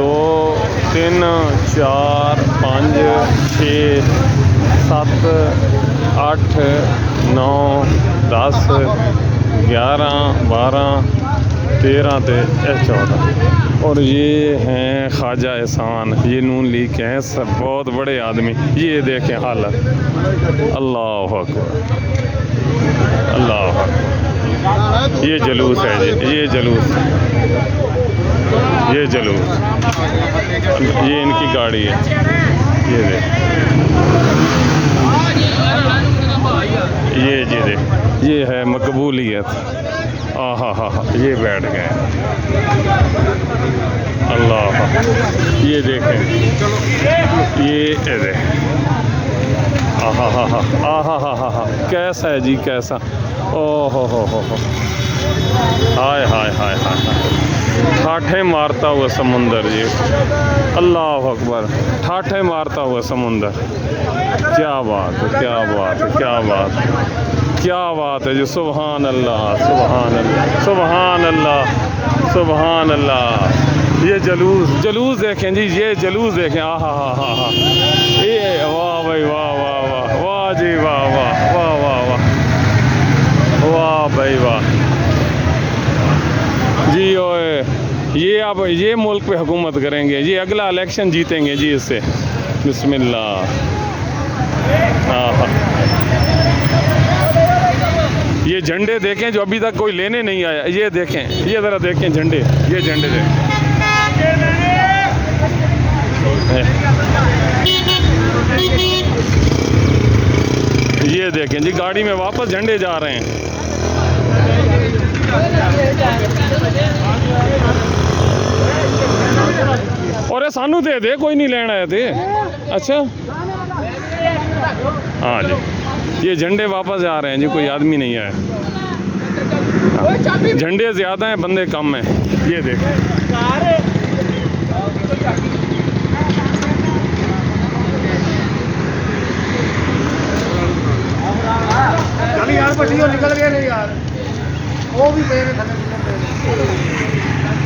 2 3 4 5 6 7 8 9 10 11 12 13 ते 14 और ये हैं ख्वाजा एहसान। ये नून लीग के हैं, सब बहुत बड़े आदमी। ये देखें हालत, अल्लाह अकबर, अल्लाह अकबर। ये जलूस है जी, ये जलूस, ये जलूस, ये इनकी गाड़ी है। ये देख, ये जी देख, ये है मकबूलियत। हाँ हाँ हाँ, ये बैठ गए, अल्लाह। ये देखें, ये देख, हाँ हाँ हाँ हाँ हाँ, कैसा है जी, कैसा, ओह हो, हाय हाय हाय हाय हाय, ठाठे मारता हुआ समुंदर जी, अल्लाह अकबर, ठाठे मारता हुआ समुंदर। क्या बात है, क्या बात है, क्या बात है, क्या बात है जी, सुभान अल्लाह, सुभान अल्लाह, सुभान अल्लाह, सुभान अल्लाह। ये जलूस, जलूस देखें जी, ये जलूस देखें, आ हा हा हा हा, ये वाह भाई वाह वाह वाह वाह जी, वाह वाह वाह वाह वाह वाह भाई वाह जी। ओए ये अब ये मुल्क पे हुकूमत करेंगे, ये अगला इलेक्शन जीतेंगे जी इससे, बिस्मिल्लाह। हाँ, ये झंडे देखें जो अभी तक कोई लेने नहीं आया, ये देखें, ये ज़रा देखें झंडे, ये झंडे देखें, ये देखें जी, गाड़ी में वापस झंडे जा रहे हैं। और ये सानू दे दे, कोई नहीं लेना आए थे। अच्छा हाँ जी, ये झंडे वापस जा रहे हैं जी, कोई आदमी नहीं आया। झंडे ज़्यादा हैं, बंदे कम हैं। ये देख, चल यार, निकल गए नहीं यार, वो भी